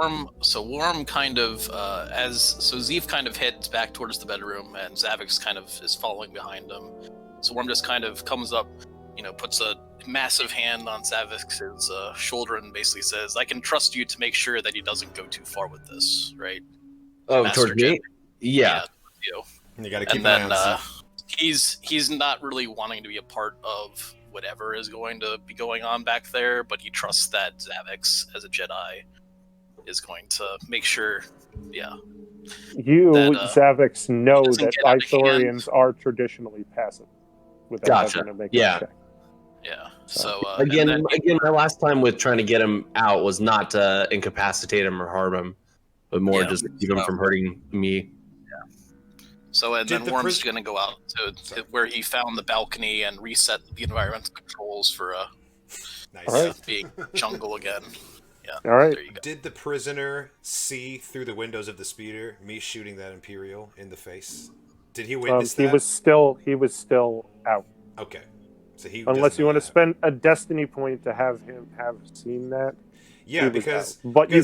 Worram kind of Zeef kind of heads back towards the bedroom, and Xavix kind of is following behind him. So Worm just kind of comes up, puts a massive hand on Xavix's shoulder and basically says, "I can trust you to make sure that he doesn't go too far with this, right?" Oh, Master towards me? Yeah. you. You got to keep an eye on Zeef. He's not really wanting to be a part of whatever is going to be going on back there, but he trusts that Xavix, as a Jedi, is going to make sure, Xavix, know that Ithorians are traditionally passive without having to make a check. Yeah. So again, my last time with trying to get him out was not to incapacitate him or harm him, but more just to keep him from hurting me. So and then Worm's going to go out to where he found the balcony and reset the environmental controls for being jungle again. Yeah. All right. There you go. Did the prisoner see through the windows of the speeder me shooting that Imperial in the face? Did he witness that? He was still out. Okay. So unless you want to spend a destiny point to have him have seen that. Yeah, you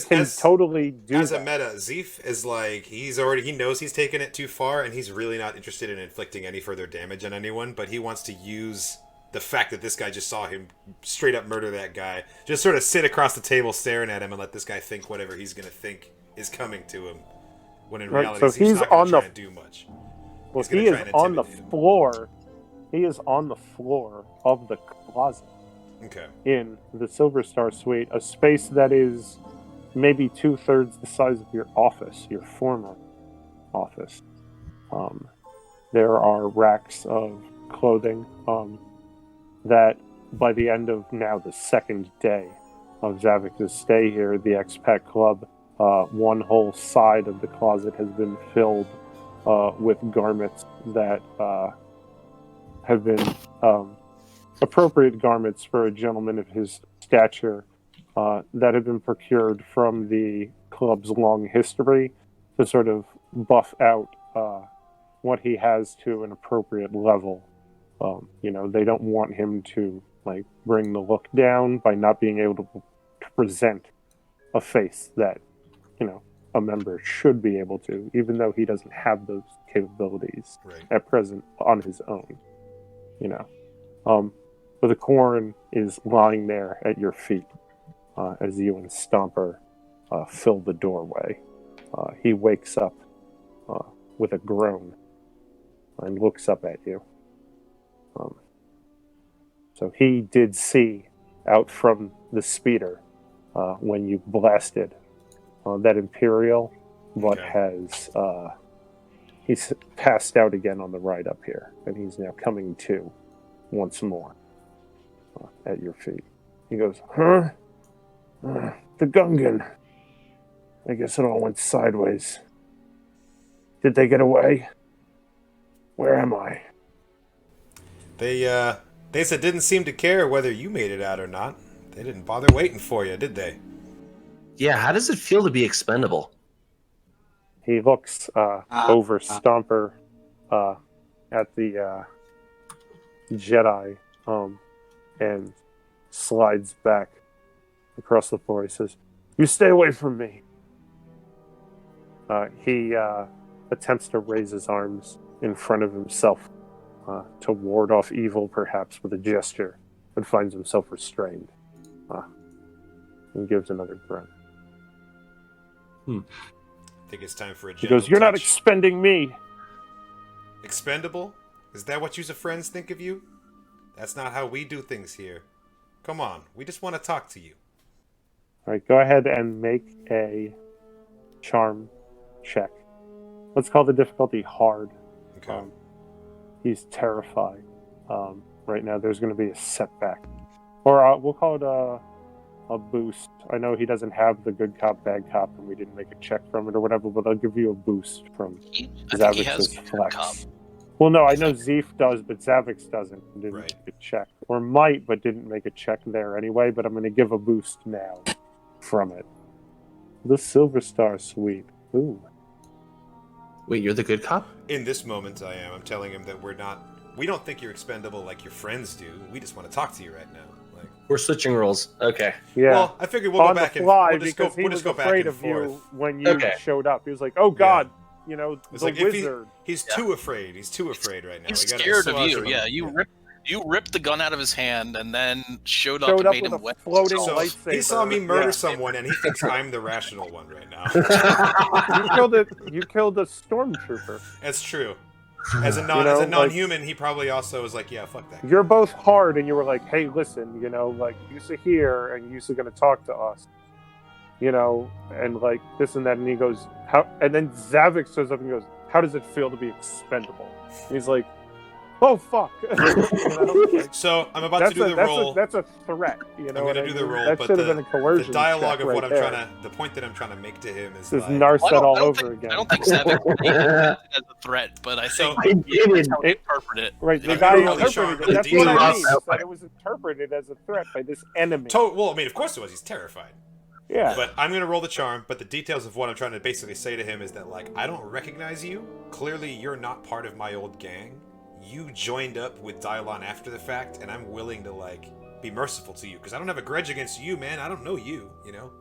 can totally do as that. A meta, Zeef is like he knows he's taken it too far, and he's really not interested in inflicting any further damage on anyone. But he wants to use the fact that this guy just saw him straight up murder that guy, just sort of sit across the table staring at him and let this guy think whatever he's going to think is coming to him. When in reality, he's not going to try and do much. Well, he is on the floor. He is on the floor of the closet. Okay. In the Silver Star Suite, a space that is maybe 2/3 the size of your office, your former office. There are racks of clothing that by the end of now the second day of Xavix's stay here, the Expat Club, one whole side of the closet has been filled with garments that have been appropriate garments for a gentleman of his stature that have been procured from the club's long history to sort of buff out what he has to an appropriate level. They don't want him to bring the look down by not being able to present a face that a member should be able to, even though he doesn't have those capabilities at present on his own. But the Corn is lying there at your feet as you and Stomper fill the doorway. He wakes up with a groan and looks up at you. So he did see out from the speeder when you blasted that Imperial, but he's passed out again on the ride up here, and he's now coming to once more at your feet. He goes, "Huh? The Gungan. I guess it all went sideways. Did they get away? Where am I?" They said didn't seem to care whether you made it out or not. They didn't bother waiting for you, did they? Yeah, how does it feel to be expendable? He looks over Stomper at the Jedi and slides back across the floor. He says, "You stay away from me." He attempts to raise his arms in front of himself to ward off evil, perhaps with a gesture, but finds himself restrained. And gives another grunt. I think it's time for a He goes, "You're not expending me." Expendable? Is that what you friends think of you? That's not how we do things here. Come on, we just want to talk to you. All right, go ahead and make a charm check. Let's call the difficulty hard. Okay. He's terrified. Right now, there's going to be a setback. Or we'll call it a boost. I know he doesn't have the good cop, bad cop, and we didn't make a check from it or whatever, but I'll give you a boost from Xavix's flex. Cop. Well, no, I know Zeef does, but Xavix doesn't. Didn't make a check. Or might, but didn't make a check there anyway, but I'm going to give a boost now from it. The Silver Star Suite. Ooh. Wait, you're the good cop? In this moment, I am. I'm telling him that we don't think you're expendable like your friends do. We just want to talk to you right now. We're switching roles. Okay. Yeah. Well, I figured we'll on go back the and fly we'll just because he we'll was just go back afraid and of forth. you when you Okay. showed up. He was like, "Oh God, you know, It's the like if wizard." he's too afraid. He's too afraid right now. He's We gotta scared of assuage you. him. Yeah, you ripped the gun out of his hand and then showed up Showed and up made with him a wet. floating So lightsaber. he saw me murder Yeah. someone, and he thinks I'm the rational one right now. You killed a stormtrooper. That's true. As a know, like- non-human, he probably also was like, yeah, fuck that. You're both hard, and you were like, "Hey, listen, you know, like Yusa here, and Yusa gonna talk to us, you know, and like this and that." And he goes, "How?" And then Xavix shows up and goes, "How does it feel to be expendable?" And he's like, "Oh fuck!" You know, like, So I'm about to do the roll. That's a threat. You know, I'm what gonna I do the mean? roll, That but should have been a coercion. the dialogue check of what right I'm there. trying to, the point that I'm trying to make to him is This is like, Narset all I don't over think, again. I don't think Xavix meant it as a threat, but I So- think I did. that's how we interpret it. Right, the I'm guy gonna roll the charm interpreted for it. the That's what I details. mean. Is that it was interpreted as a threat by this enemy. well, I mean, of course it was. He's terrified. Yeah. But I'm gonna roll the charm. But the details of what I'm trying to basically say to him is that, like, I don't recognize you. Clearly, you're not part of my old gang. You joined up with Dylon after the fact, and I'm willing to like be merciful to you because I don't have a grudge against you, man. I don't know you, you know.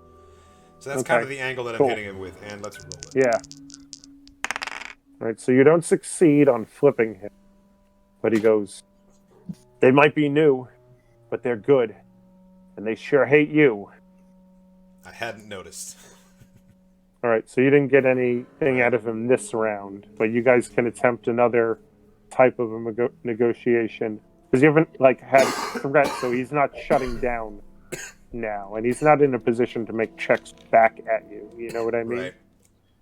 So that's kind of the angle that Cool. I'm hitting him with. And let's roll it. Yeah. All right, so you don't succeed on flipping him. But he goes, "They might be new, but they're good. And they sure hate you." I hadn't noticed. All right, so you didn't get anything out of him this round, but you guys can attempt another type of a negotiation. Because you haven't, like, had threats, so he's not shutting down now. And he's not in a position to make checks back at you. You know what I mean? Right.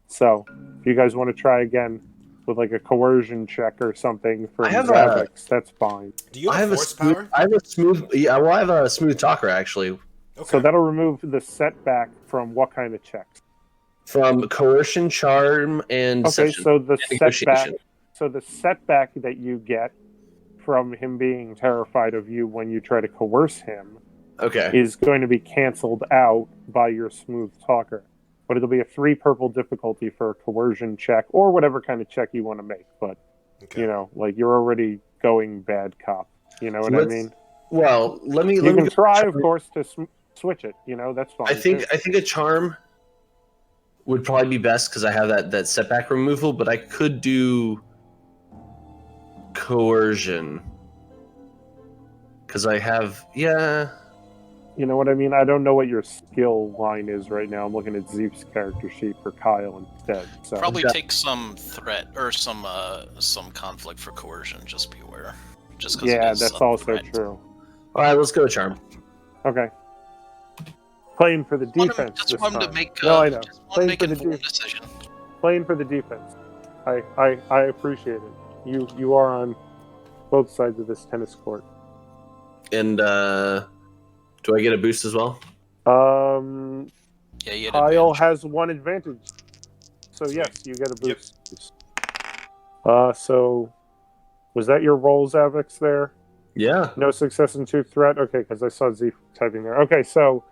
So, if you guys want to try again with like a coercion check or something for I have Xavix, that's fine. Do you I have have a force smooth. power? I have a smooth. Yeah, well, I have a smooth talker actually. Okay. So that'll remove the setback from what kind of checks? From coercion, charm, and Okay, deception. so the and setback. negotiation. So the setback that you get from him being terrified of you when you try to coerce him Okay. is going to be canceled out by your smooth talker. But it'll be a 3 purple difficulty for a coercion check or whatever kind of check you want to make. But Okay. you know, like you're already going bad cop. You know what I Let's- mean? Well, let me. You let me can go- try, of course, to switch it. You know, that's fine. I think a charm would probably be best because I have that setback removal, but I could do coercion because I have You know what I mean? I don't know what your skill line is right now. I'm looking at Zeef's character sheet for Kyle instead. So Probably Yeah. take some threat or some conflict for coercion. Just be aware. Just 'cause it yeah, is that's a also threat. true. All right, let's go charm. Okay. Playing for the Want him- defense. Just this want him to time. make. No, I know. Just want to Playing make for an the informed defense. decision. Playing for the defense. I appreciate it. You are on both sides of this tennis court. And do I get a boost as well? Yeah, you had Kyle advantage. has one advantage. So yes, you get a Yep. boost. So was that your roll, Xavix, there? Yeah. No success and 2 threat? Okay, because I saw Z typing there. Okay, so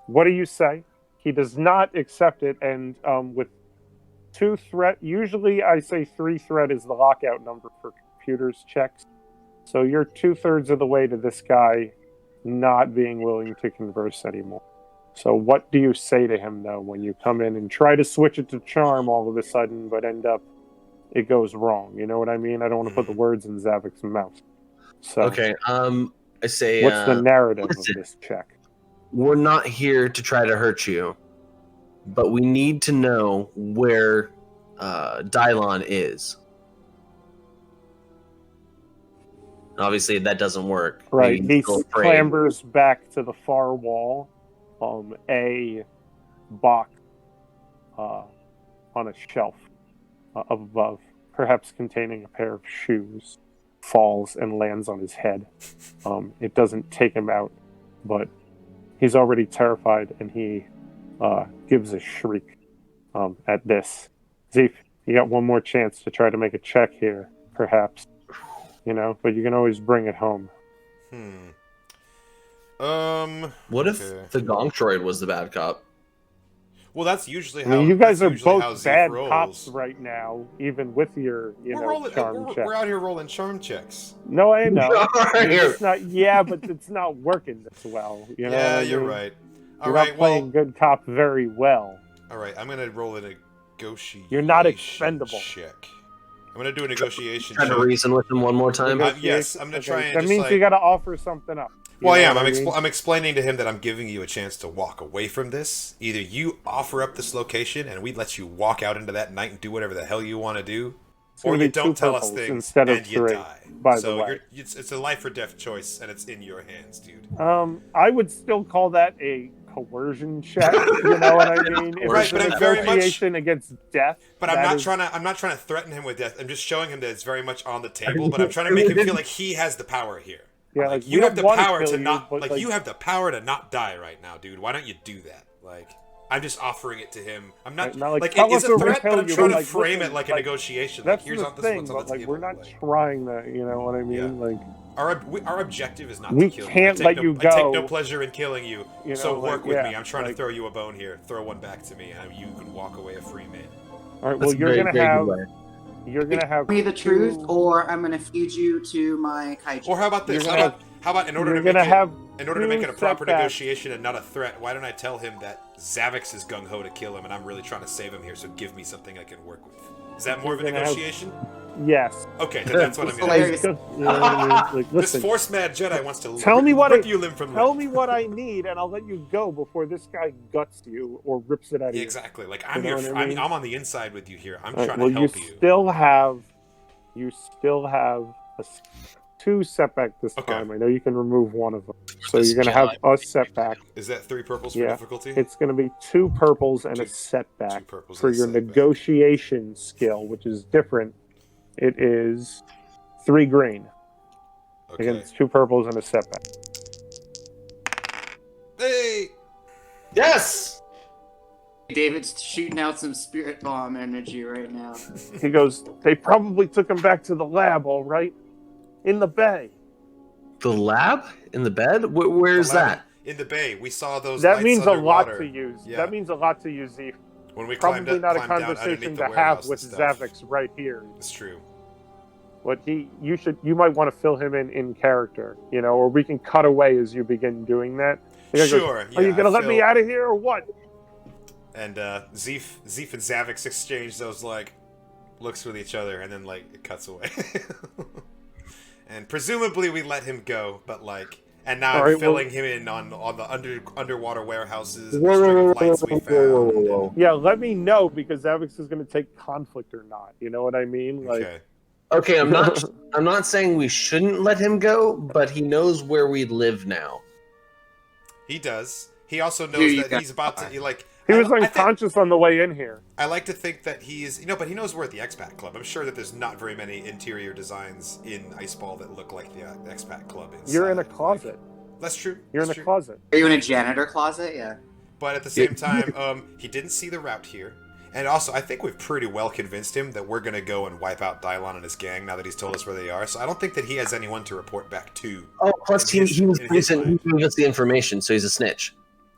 what do you say? He does not accept it, and with 2 threat, usually I say 3 threat is the lockout number for computers checks. So you're 2/3 of the way to this guy not being willing to converse anymore. So what do you say to him, though, when you come in and try to switch it to charm all of a sudden, but end up it goes wrong? You know what I mean? I don't want to put the words in Xavix's mouth. So Okay. I say. what's the narrative listen. of this check? We're not here to try to hurt you, but we need to know where Dylon is. Obviously, that doesn't work. Right, Maybe he he's still afraid. clambers back to the far wall. A box on a shelf above, perhaps containing a pair of shoes, falls and lands on his head. It doesn't take him out, but he's already terrified, and he gives a shriek at this. Zeef, you got one more chance to try to make a check here, perhaps. You know, but you can always bring it home. What What if the Gonk droid was the bad cop? Well, that's usually I how. mean, you guys are that's usually how both Zeef bad rolls. cops right now, even with your, charm check. We're out here rolling charm checks. No, I know. Right You're here. just not. Yeah, but it's not working this well. You know Yeah, what I you're mean? right. All You're right, not playing good cop very well. All right, I'm gonna roll a negotiation. You're not expendable. Check. I'm gonna do a negotiation Try check. to reason with him one more time. Yes, I'm gonna try and That just means like. you got to offer something up. Well, You yeah, know what I mean? I'm explaining to him that I'm giving you a chance to walk away from this. Either you offer up this location and we let you walk out into that night and do whatever the hell you want to do, It's or gonna you be 2 don't tell us purples things instead of and you 3, die. by the So way. it's a life or death choice, and it's in your hands, dude. I would still call that a coercion check. You know what I mean? If Right, it's but a I'm very much- negotiation against death. But I'm that not trying to threaten him with death. I'm just showing him that it's very much on the table. But I'm trying to make him feel like he has the power here. Yeah, Like, like, you we have don't the wanna power kill to you, not but, like you have the power to not die right now, dude. Why don't you do that? Like, I'm just offering it to him. I'm not like, like tell it is us a or we threat, kill but I'm you, trying but, to like, frame listen, it like a negotiation. That's Like, here's the what's thing, on the but like table. we're not Like, trying that. You know what I mean? Yeah. Like our objective is not We to kill can't you. let you I take no go. pleasure in killing you. You So know, work like, with yeah, me. I'm trying like- to throw you a bone here. Throw one back to me, and you can walk away a free man. all right, That's well a you're very, gonna very have good way. you're gonna have me the truth, two- or I'm gonna feed you to my kaiju. Or how about this? You're How gonna about in order you're to make gonna it have in order to make it a two proper setbacks. negotiation and not a threat, why don't I tell him that Xavix is gung ho to kill him, and I'm really trying to save him here? So give me something I can work with. Is that more of a You're gonna have- negotiation? Yes. Okay, then that's what I'm It's gonna hilarious. do. You know what I mean? Like, This listen, force mad Jedi wants to Tell me what rip I- you limb from tell limb. me what I need, and I'll let you go before this guy guts you or rips it out of you. Exactly. Like I'm You know here. what I mean? I'm on the inside with you here. I'm All right, trying well, to help you. you still have two setback this Okay. time. I know you can remove one of them, so This you're gonna have Jedi. a setback. Is that 3 purples for Yeah. difficulty? It's gonna be 2 purples and Two- a setback 2 purples for and a your setback. negotiation skill, which is different. It is 3 green Okay. against 2 purples and a setback. Hey. Yes! David's shooting out some spirit bomb energy right now. He goes, "They probably took him back to the lab, all right, in the bay." The lab? In the bed? Where's The lab that? In the bay, we saw those. That lights means a lot underwater. to use. Yeah. That means a lot to you, Zeef. When we Probably not a climbed down conversation underneath to the have warehouse with and stuff. Xavix right here. It's true. But you might want to fill him in character, you know, or we can cut away as you begin doing that. The guy goes, Sure. Are you yeah, gonna I let me feel- out of here or what? And Zeef and Xavix exchange those like looks with each other, and then like it cuts away. And presumably we let him go, but like, and now All I'm right, filling him in on the underwater warehouses and Whoa, the string whoa, of lights we whoa, found. whoa, whoa, whoa. Yeah, let me know because Xavix is gonna take conflict or not. You know what I mean? Like, Okay. Okay, I'm not saying we shouldn't let him go, but he knows where we live now. He does. He also Who knows you that got? he's about to like. he was I think- unconscious on the way in here. I like to think that he's, but he knows we're at the Expat Club. I'm sure that there's not very many interior designs in Iceball that look like the Expat Club inside. You're in a closet. That's true. You're in That's a true. closet. Are you in a janitor closet? Yeah. But at the same time, he didn't see the route here. And also, I think we've pretty well convinced him that we're going to go and wipe out Dylon and his gang now that he's told us where they are. So I don't think that he has anyone to report back to. Oh, plus In he his- was in his recent. He mind. gave us the information, so he's a snitch.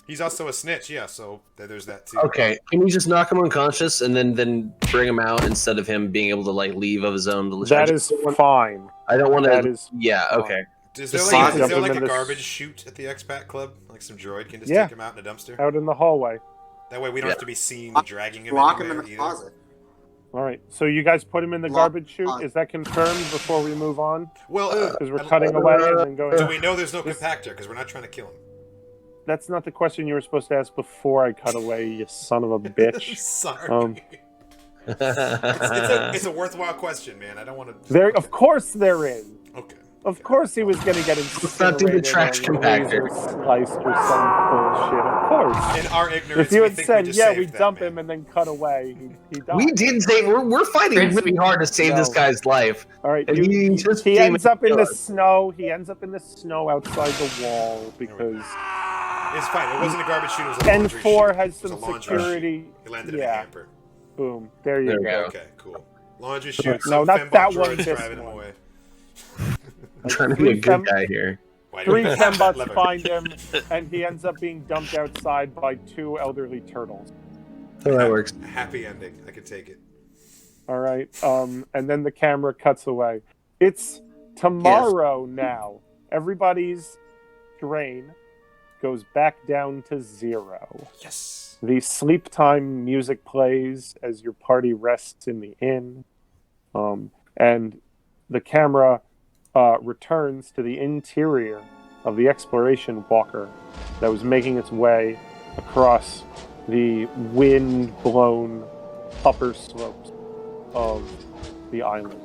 He's also a snitch, yeah, so there's that too. Okay, can you just knock him unconscious and then bring him out instead of him being able to like leave of his own? That is fine. I don't want to. That is Yeah. fine. Okay. Is there Just like, see is if there him like in a this- garbage chute at the Expat Club? Like some droid can just Yeah. take him out in a dumpster? Out in the hallway. That way we don't Yeah. have to be seen dragging him Lock him in anywhere the either. closet. All right. So you guys put him in the Lock- garbage chute. lock. Is that confirmed before we move on? Well, Because we're cutting away and then going. do we know there's no compactor? Because we're not trying to kill him. That's not the question you were supposed to ask before I cut away, you son of a bitch. Sorry. Um, It's a worthwhile question, man. I don't want to. There, of course, there is. Okay. Of course, he was going to get Let's not do the incinerated trash or compactor. laser sliced or some bullshit. Of course. In our ignorance, If you we had think said, just "Yeah, saved we that dump man. him and then cut away," he died. We did say we're fighting Prince, really hard to save this No. guy's life. All right, And he just he came ends and up in killed the us. snow. He ends up in the snow outside the wall because It's fine. It wasn't a garbage chute. It was a laundry N4 chute. has It was some a laundry security. chute. He landed in a Yeah, hamper. boom. There you There we go. go. Okay, cool. Laundry Okay, chute. no, some not fembot that one, droids this driving him one. away. I'm trying to be a good guy here. Why Three do we have that fembots lever? find him, and he ends up being dumped outside by 2 elderly turtles. So that works. Happy ending. I can take it. All right. And then the camera cuts away. It's tomorrow now. Everybody's drain goes back down to 0. Yes. The sleep time music plays as your party rests in the inn. And the camera returns to the interior of the exploration walker that was making its way across the wind-blown upper slopes of the island.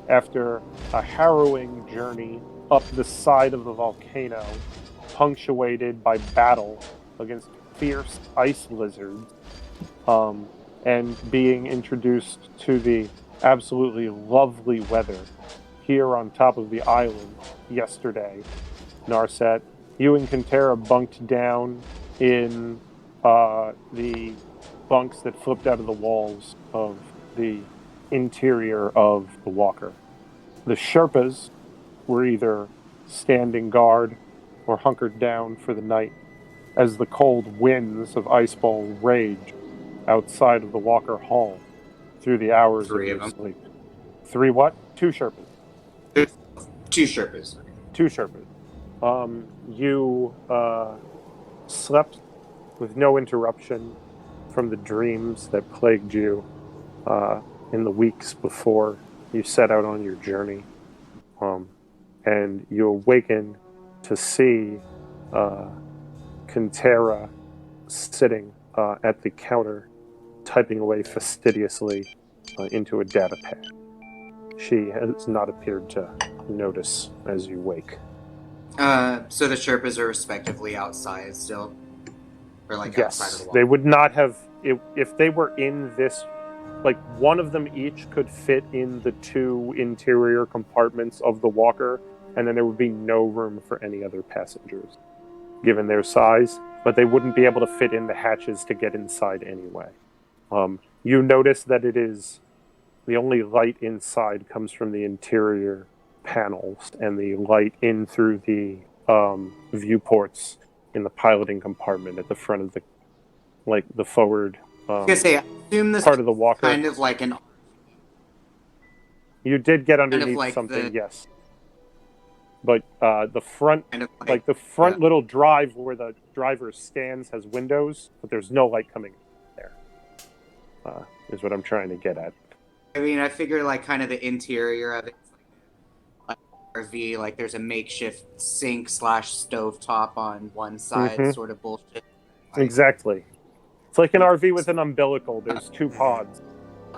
After a harrowing journey up the side of the volcano, punctuated by battle against fierce ice lizards, and being introduced to the absolutely lovely weather here on top of the island yesterday, Narset, you and Conterra bunked down in the bunks that flipped out of the walls of the interior of the walker. The Sherpas were either standing guard or hunkered down for the night as the cold winds of Iceball rage outside of the walker hall through the hours Three of of your sleep. 3 what? 2 Sherpas. 2 Sherpas. 2 Sherpas. You slept with no interruption from the dreams that plagued you in the weeks before you set out on your journey. And you awaken to see Conterra sitting at the counter, typing away fastidiously into a data pad. She has not appeared to notice as you wake. So the Sherpas are respectively outside still? Or outside of the wall? They would not have... If they were in this... one of them each could fit in the 2 interior compartments of the walker, and then there would be no room for any other passengers, given their size, but they wouldn't be able to fit in the hatches to get inside anyway. You notice that it is... The only light inside comes from the interior panels, and the light in through the viewports in the piloting compartment at the front of the forward I was gonna say, I assume this part of the walker. kind of like an... You did get underneath something, yes. But the front, kind of the front little drive where the driver stands has windows, but there's no light coming there. Is what I'm trying to get at. I mean, I figure kind of the interior of it, like RV, there's a makeshift sink / stovetop on one side, sort of bullshit. Exactly. It's like an RV with an umbilical. There's 2 pods.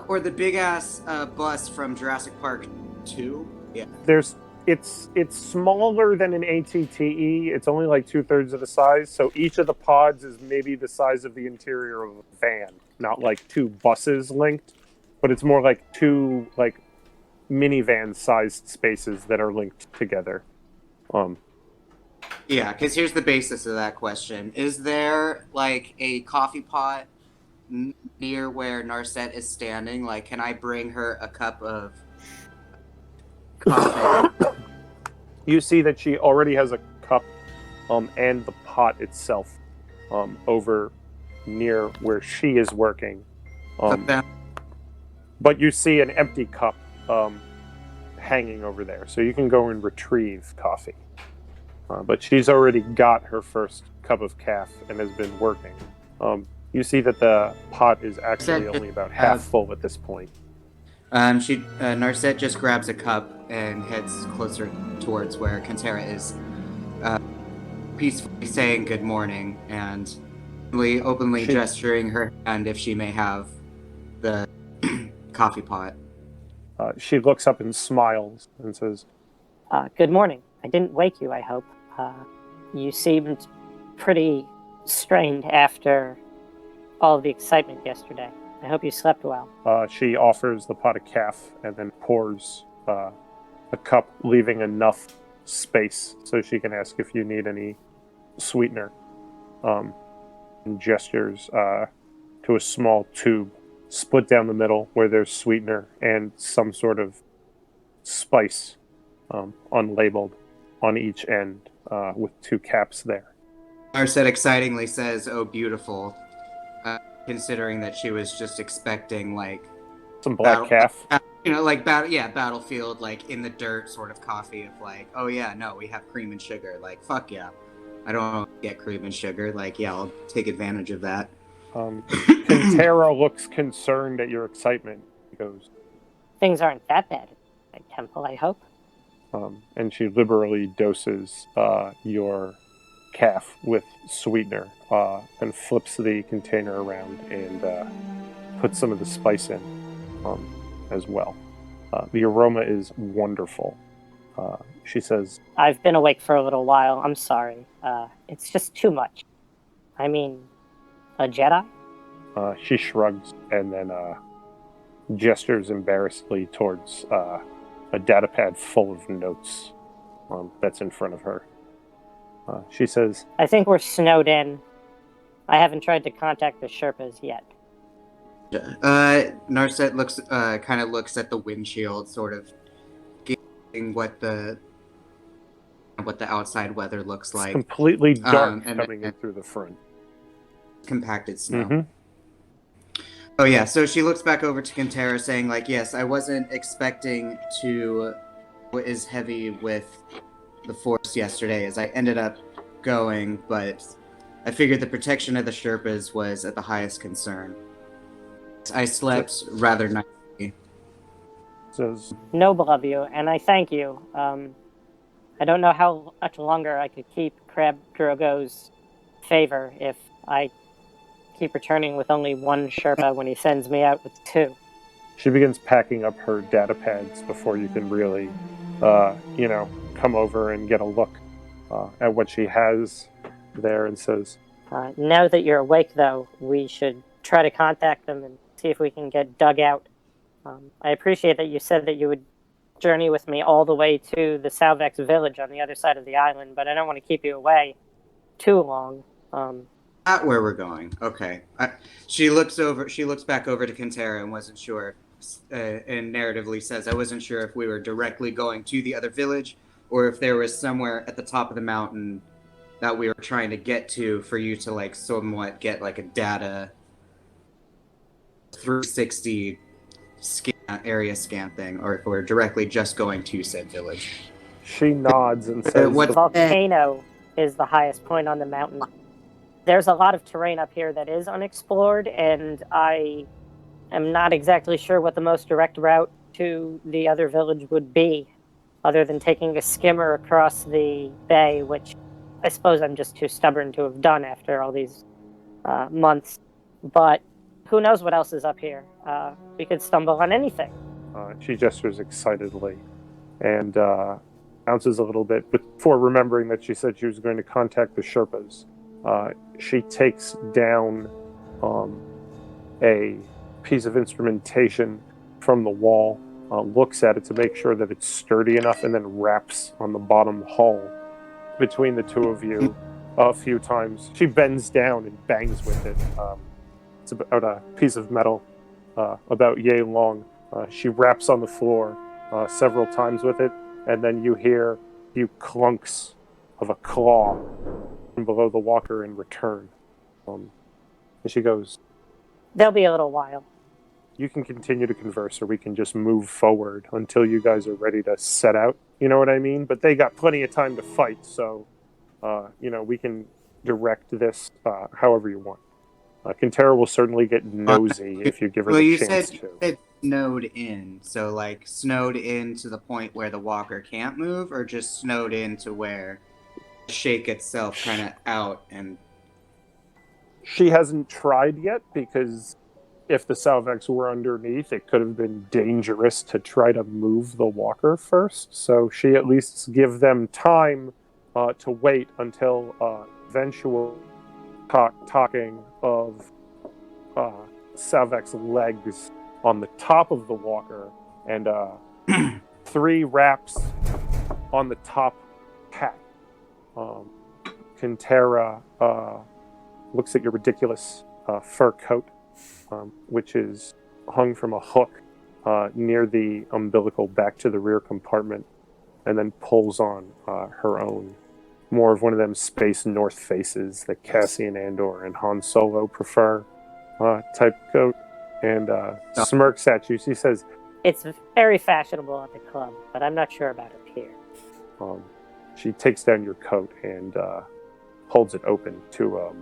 Or the big ass bus from Jurassic Park 2. Yeah. It's smaller than an ATTE. It's only 2/3 of the size. So each of the pods is maybe the size of the interior of a van, not 2 buses linked, but it's more 2 minivan-sized spaces that are linked together. Yeah, because here's the basis of that question. Is there, a coffee pot near where Narset is standing? Can I bring her a cup of coffee? You see that she already has a cup and the pot itself over near where she is working. But you see an empty cup hanging over there, so you can go and retrieve coffee. But she's already got her first cup of caf and has been working. You see that the pot is actually only about half full at this point. Narset just grabs a cup and heads closer towards where Conterra is, peacefully saying good morning and openly gesturing her hand if she may have the coffee pot. She looks up and smiles and says, Good morning. I didn't wake you, I hope. You seemed pretty strained after all of the excitement yesterday. I hope you slept well. She offers the pot of caf and then pours a cup, leaving enough space so she can ask if you need any sweetener. And gestures to a small tube split down the middle where there's sweetener and some sort of spice unlabeled on each end with 2 caps there. Narset excitingly says, "Oh, beautiful." considering that she was just expecting like Some black calf. battlefield, like in the dirt sort of coffee of like, oh yeah, no, we have cream and sugar. Like, fuck yeah. I don't want to get cream and sugar. Like, yeah, I'll take advantage of that. Conterra looks concerned at your excitement. He goes, Things aren't that bad at the temple, I hope. And she liberally doses your calf with sweetener and flips the container around and puts some of the spice in as well. The aroma is wonderful. She says, I've been awake for a little while. I'm sorry. It's just too much. I mean, a Jedi? She shrugs and then gestures embarrassedly towards a datapad full of notes that's in front of her. She says, I think we're snowed in. I haven't tried to contact the Sherpas yet. Narset looks at the windshield, sort of getting what the outside weather looks like. Completely dark and coming in through the front. Compacted snow. Mm-hmm. Oh yeah, so she looks back over to Conterra saying like, yes, I wasn't expecting to what is heavy with the Force yesterday as I ended up going, but I figured the protection of the Sherpas was at the highest concern. I slept rather nicely. Says, Noble of you, and I thank you. I don't know how much longer I could keep Crab Drogo's favor if I keep returning with only one Sherpa when he sends me out with two. she begins packing up her data pads before you can really, come over and get a look at what she has there and says, Now that you're awake, though, we should try to contact them and see if we can get dug out. I appreciate that you said that you would journey with me all the way to the Xavix village on the other side of the island, but I don't want to keep you away too long. Not where we're going. Okay. She looks back over to Conterra and wasn't sure, and narratively says, I wasn't sure if we were directly going to the other village or if there was somewhere at the top of the mountain that we were trying to get to for you to like somewhat get like a data 360 area scan thing, or if we're directly just going to said village. she nods and says, The volcano is the highest point on the mountain. There's a lot of terrain up here that is unexplored, and I am not exactly sure what the most direct route to the other village would be, other than taking a skimmer across the bay, which I suppose I'm just too stubborn to have done after all these months. But who knows what else is up here? We could stumble on anything. She gestures excitedly and bounces a little bit before remembering that she said she was going to contact the Sherpas. She takes down a piece of instrumentation from the wall, looks at it to make sure that it's sturdy enough, and then wraps on the bottom hull between the two of you a few times. She bends down and bangs with it. It's about a piece of metal about yay long. She raps on the floor several times with it, and then you hear a few clunks of a claw from below the walker in return. And she goes, There'll be a little while. You can continue to converse, or we can just move forward until you guys are ready to set out. You know what I mean? But they got plenty of time to fight, so, we can direct this however you want. Conterra will certainly get nosy if you give her the chance to. You said snowed in, so like snowed in to the point where the walker can't move, or just snowed in to where the shake itself kind of out and... She hasn't tried yet, because if the Xavix were underneath, it could have been dangerous to try to move the walker first. So she at least give them time to wait until eventual talking of Xavix legs on the top of the walker and 3 wraps on the top hat. Conterra looks at your ridiculous fur coat, which is hung from a hook near the umbilical back to the rear compartment, and then pulls on her own, more of one of them space North Faces that Cassian Andor and Han Solo prefer. type coat and smirks at you. She says, It's very fashionable at the club, but I'm not sure about it here. she takes down your coat and holds it open to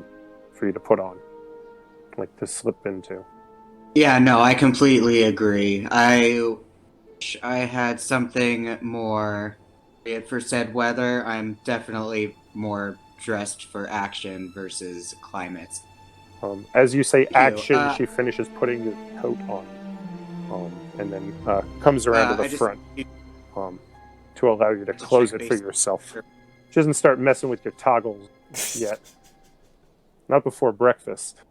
for you to put on, like to slip into. Yeah, no, I completely agree. I wish I had something more for said weather. I'm definitely more dressed for action versus climate. As you say Thank you. action, she finishes putting your coat on, and then comes around to the front to allow you to close it for yourself. She doesn't start messing with your toggles yet. Not before breakfast.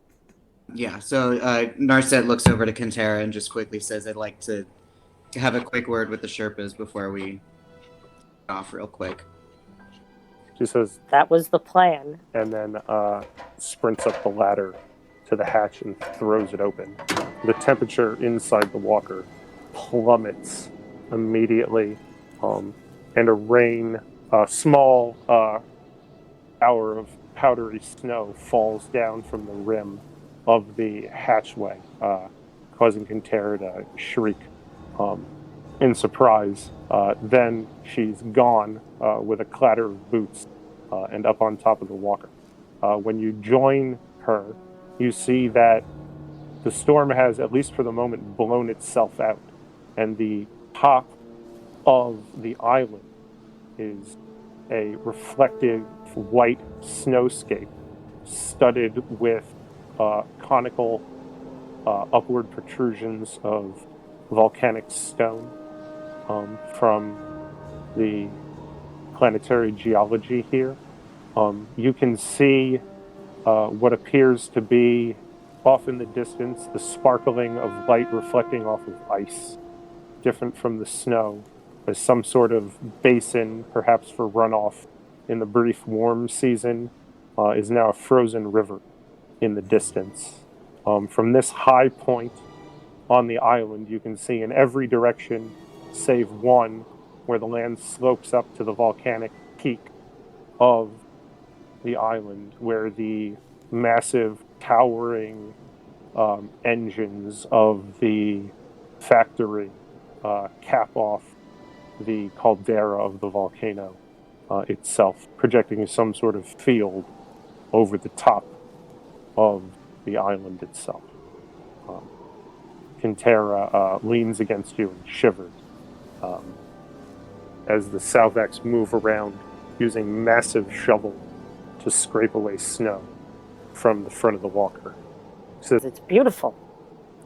Yeah, so Narset looks over to Conterra and just quickly says, I'd like to have a quick word with the Sherpas before we off real quick. She says, That was the plan. and then sprints up the ladder to the hatch and throws it open. The temperature inside the walker plummets immediately, and a small hour of powdery snow falls down from the rim of the hatchway, causing Conterra to shriek in surprise. Then she's gone with a clatter of boots and up on top of the walker. When you join her, you see that the storm has, at least for the moment, blown itself out, and the top of the island is a reflective white snowscape studded with conical upward protrusions of volcanic stone from the planetary geology here. You can see what appears to be off in the distance the sparkling of light reflecting off of ice, different from the snow, as some sort of basin, perhaps for runoff in the brief warm season, is now a frozen river in the distance. From this high point on the island, you can see in every direction, save one, where the land slopes up to the volcanic peak of the island, where the massive towering engines of the factory cap off the caldera of the volcano itself, projecting some sort of field over the top of the island itself. Conterra leans against you and shivers as the Xavix move around using massive shovels to scrape away snow from the front of the walker. So It's beautiful.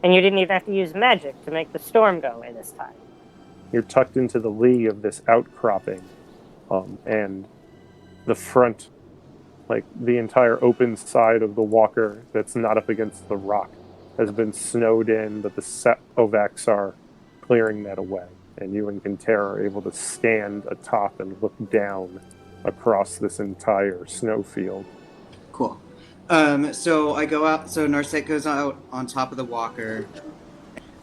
And you didn't even have to use magic to make the storm go away this time. you're tucked into the lee of this outcropping, and the front, like the entire open side of the walker that's not up against the rock, has been snowed in, but the Xavix are clearing that away. And you and Conterra are able to stand atop and look down across this entire snowfield. Cool. So I go out, so Narset goes out on top of the walker.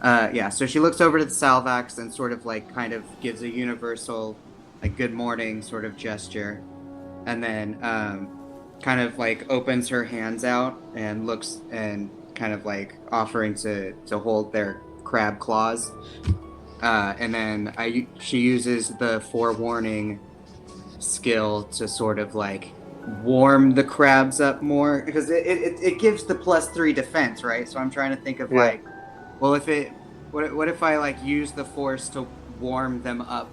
So she looks over to the Xavix and sort of like kind of gives a universal like good morning sort of gesture. And then kind of like opens her hands out and looks and kind of like offering to hold their crab claws. And then she uses the forewarning skill to sort of like warm the crabs up more, because it gives the +3 defense, right? So I'm trying to think of like, well, what if I like use the force to warm them up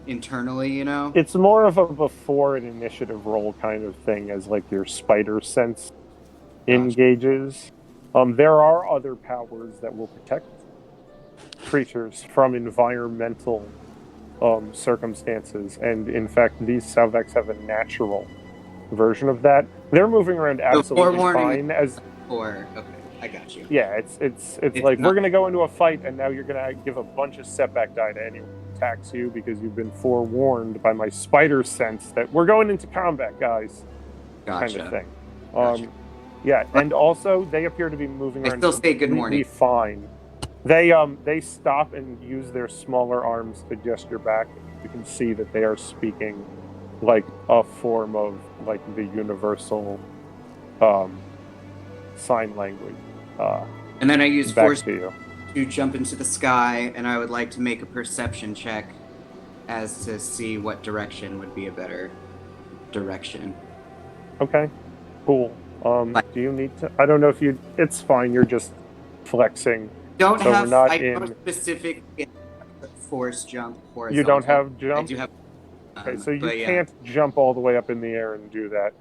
internally, you know? It's more of a before an initiative roll kind of thing, as like your spider sense engages. There are other powers that will protect creatures from environmental circumstances, and in fact these Xavix have a natural version of that. They're moving around absolutely fine Okay, I got you. Yeah, it's like we're gonna go into a fight and now you're gonna give a bunch of setback die to anyone who attacks you because you've been forewarned by my spider sense that we're going into combat, guys. Gotcha. Kind of thing. Yeah, and also they appear to be moving around still say good morning. Fine. They stop and use their smaller arms to gesture back. You can see that they are speaking like a form of like the universal sign language. And then I use back force to you. to jump into the sky, and I would like to make a perception check as to see what direction would be a better direction. Okay, cool. Do you need to? I don't know if you. It's fine. You're just flexing. Don't So have. we're not I in. don't specific force jump horizontal. You don't have jump. I do have. Okay, so you but yeah. can't jump all the way up in the air and do that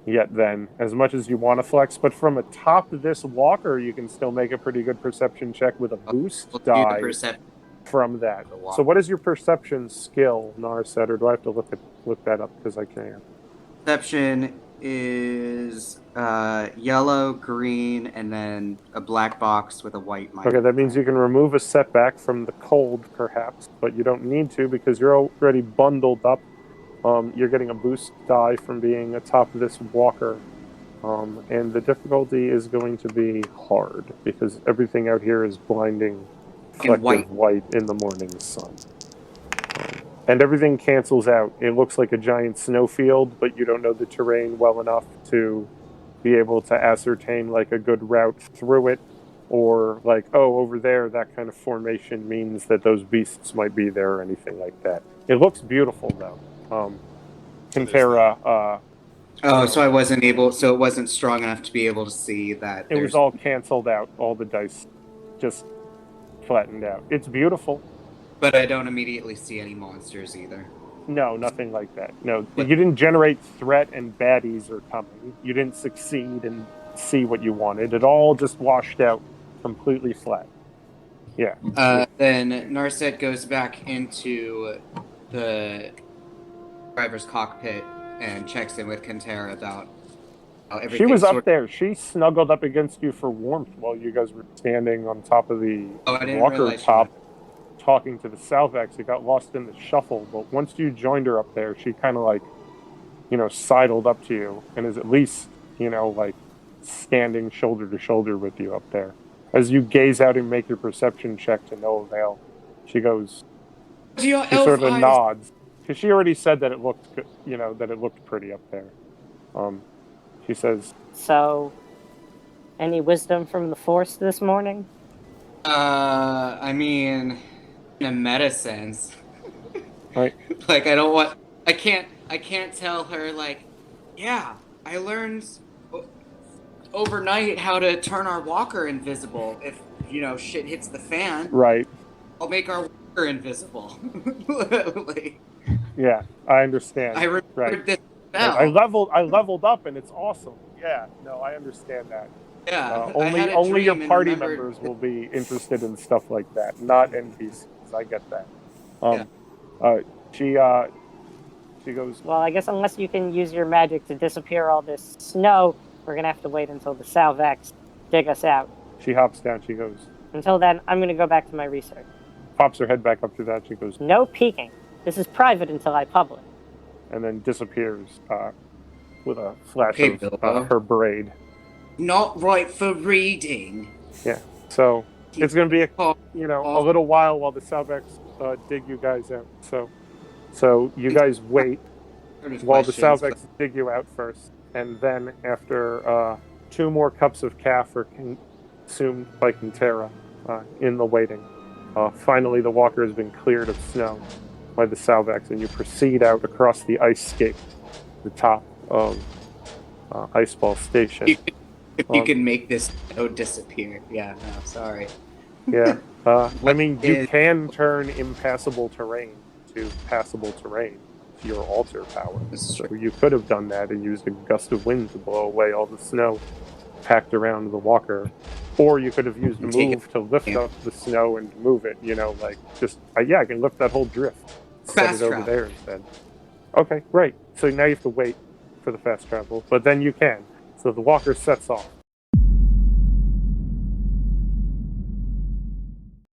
yet. Then, as much as you want to flex, but from atop this walker, you can still make a pretty good perception check with a boost We'll do die the from that. So, what is your perception skill, Narset, or do I have to look that up because I can't? Perception is yellow, green, and then a black box with a white mic. Okay, that means you can remove a setback from the cold, perhaps, but you don't need to because you're already bundled up. You're getting a boost die from being atop this walker. And the difficulty is going to be hard because everything out here is blinding, reflective white in the morning sun. And everything cancels out. It looks like a giant snowfield, but you don't know the terrain well enough to be able to ascertain like a good route through it, or like, oh, over there, that kind of formation means that those beasts might be there or anything like that. It looks beautiful though. Conterra. So I wasn't able. So it wasn't strong enough to be able to see that. It was all canceled out. All the dice just flattened out. It's beautiful. But I don't immediately see any monsters either. No, nothing like that. No, you didn't generate threat and baddies are coming. You didn't succeed and see what you wanted. It all just washed out completely flat. Yeah. Then Narset goes back into the driver's cockpit and checks in with Conterra about how everything. She was up there. She snuggled up against you for warmth while you guys were standing on top of the walker top. Talking to the Xavix, it got lost in the shuffle, but once you joined her up there, she kind of like, sidled up to you and is at least, like standing shoulder to shoulder with you up there. As you gaze out and make your perception check to no avail, she goes, she sort of nods, because she already said that it looked, that it looked pretty up there. She says, so, any wisdom from the Force this morning? I mean, in a meta sense. Right. Like, I can't tell her, like, yeah, I learned overnight how to turn our walker invisible if, shit hits the fan. Right. I'll make our walker invisible. Like, yeah, I understand. I remembered this spell. I leveled up and it's awesome. Yeah, no, I understand that. Yeah, only your party members will be interested in stuff like that, not NPCs. I get that. She goes, well, I guess unless you can use your magic to disappear all this snow, we're gonna have to wait until the Xavix dig us out. She hops down. She goes, until then, I'm gonna go back to my research. Pops her head back up to that. She goes, no peeking. This is private until I publish. And then disappears with a flash of her braid. Not right for reading. Yeah. So it's going to be a little while the Xavix dig you guys out. So you guys wait while the Xavix dig you out first, and then after 2 more cups of calf are consumed by Conterra in the waiting. Finally, the walker has been cleared of snow by the Xavix, and you proceed out across the ice scape, the top of Iceball Station. If you can make this snow disappear. Yeah, no, sorry. Yeah. I mean, you can turn impassable terrain to passable terrain to your altar power. So you could have done that and used a gust of wind to blow away all the snow packed around the walker. Or you could have used a move to lift up the snow and move it, I can lift that whole drift. Set it over there instead. Okay, right. So now you have to wait for the fast travel, but then you can. So the walker sets off.